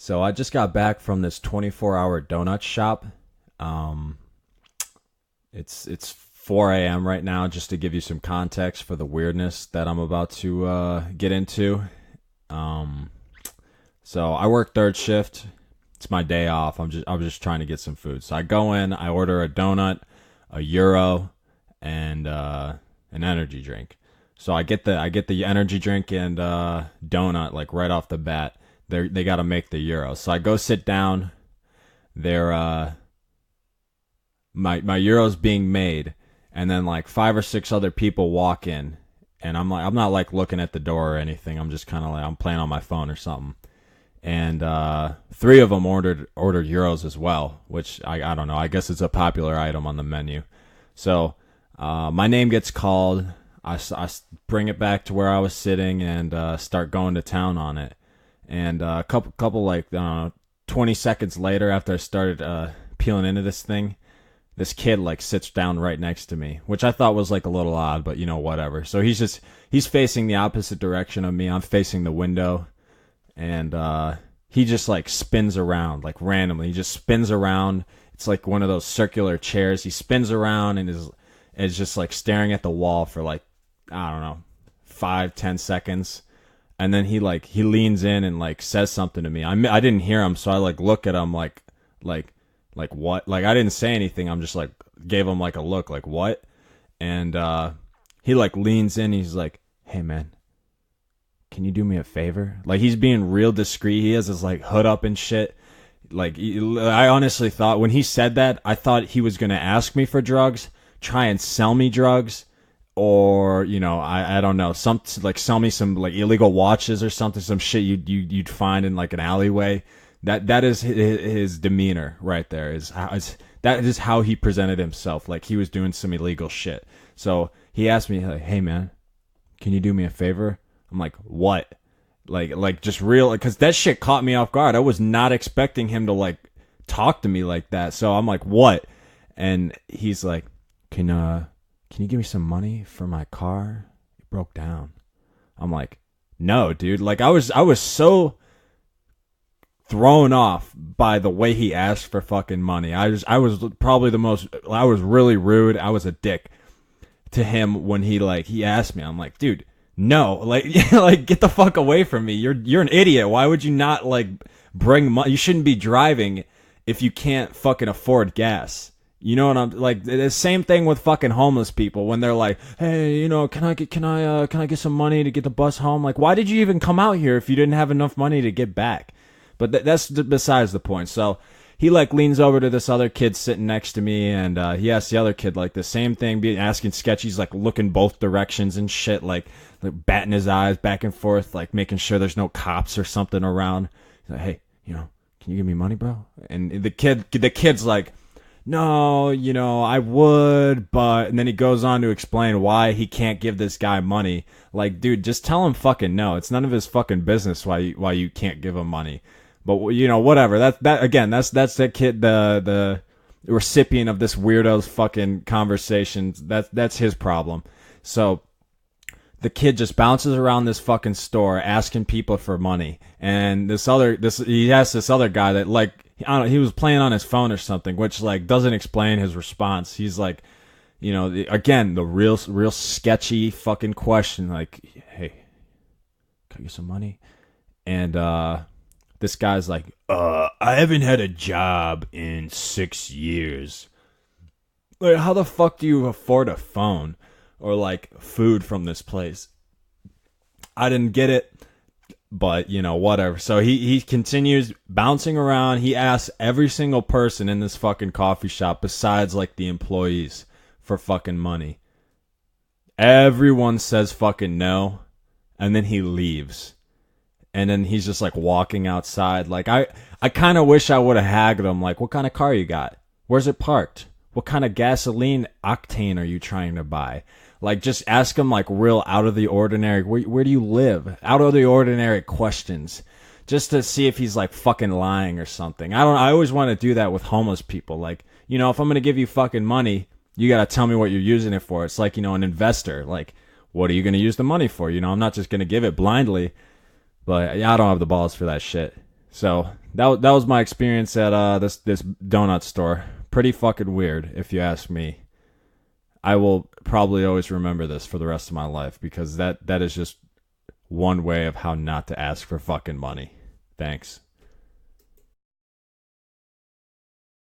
So I just got back from this 24-hour donut shop. Um, it's 4 a.m. right now, just to give you some context for the weirdness that I'm about to get into. Um, so I work third shift. It's my day off. I'm just trying to get some food. So I go in, I order a donut, a euro, and an energy drink. So I get the energy drink and donut like right off the bat. They got to make the euro. So I go sit down. They're my euro's being made, and then like five or six other people walk in, and I'm not like looking at the door or anything. I'm just kind of like I'm playing on my phone or something. And three of them ordered euros as well, which I don't know. I guess it's a popular item on the menu. So my name gets called. I bring it back to where I was sitting and start going to town on it. And a couple like 20 seconds later, after I started peeling into this thing, this kid like sits down right next to me, which I thought was like a little odd, but whatever. So he's facing the opposite direction of me. I'm facing the window, and he just like spins around like randomly. He just spins around. It's like one of those circular chairs. He spins around and is just like staring at the wall for like, I don't know, 5-10 seconds. And then he leans in and like says something to me. I didn't hear him, so I like look at him like what? Like I didn't say anything. I'm just like gave him like a look like what? And he like leans in. He's like, "Hey man, can you do me a favor?" Like he's being real discreet. He has his like hood up and shit. Like I honestly thought when he said that, I thought he was gonna ask me for drugs, try and sell me drugs, or I don't know, some like sell me some like illegal watches or something, some shit you'd find in like an alleyway. That is his demeanor right there. That is how he presented himself, like he was doing some illegal shit. So he asked me like, "Hey man, can you do me a favor?" I'm like, "What?" Like just real, because that shit caught me off guard. I was not expecting him to like talk to me like that. So I'm like, "What?" And he's like, Can you give me some money for my car? It broke down." I'm like, "No, dude." Like I was so thrown off by the way he asked for fucking money. I was probably I was really rude. I was a dick to him when he asked me. I'm like, "Dude, no." Like like get the fuck away from me. You're an idiot. Why would you not like bring money? You shouldn't be driving if you can't fucking afford gas. You know what I'm like? The same thing with fucking homeless people when they're like, "Hey, can I get some money to get the bus home?" Like, why did you even come out here if you didn't have enough money to get back? But that's besides the point. So he like leans over to this other kid sitting next to me, and he asks the other kid like the same thing, asking sketchy. He's like looking both directions and shit, like batting his eyes back and forth, like making sure there's no cops or something around. He's like, "Hey, can you give me money, bro?" And the kid's like, "No, I would," but, and then he goes on to explain why he can't give this guy money. Like, dude, just tell him fucking no. It's none of his fucking business why you can't give him money. But whatever. That's that kid, the recipient of this weirdo's fucking conversations. That's his problem. So the kid just bounces around this fucking store asking people for money, and he asked this other guy that like, I don't know, he was playing on his phone or something, which like doesn't explain his response. He's like, again, the real sketchy fucking question, like, "Hey, can I get some money?" And this guy's like, "I haven't had a job in 6 years." Like, how the fuck do you afford a phone or like food from this place? I didn't get it. But, whatever. So he continues bouncing around. He asks every single person in this fucking coffee shop, besides, like, the employees, for fucking money. Everyone says fucking no. And then he leaves. And then he's just, like, walking outside. Like, I kind of wish I would have haggled him. Like, "What kind of car you got? Where's it parked? What kind of gasoline octane are you trying to buy?" Like, just ask them, like, real out of the ordinary, where do you live? Out of the ordinary questions. Just to see if he's, like, fucking lying or something. I always want to do that with homeless people. Like, if I'm going to give you fucking money, you got to tell me what you're using it for. It's like, an investor. Like, what are you going to use the money for? I'm not just going to give it blindly. But I don't have the balls for that shit. So that was my experience at this donut store. Pretty fucking weird, if you ask me. I will probably always remember this for the rest of my life because that is just one way of how not to ask for fucking money. Thanks.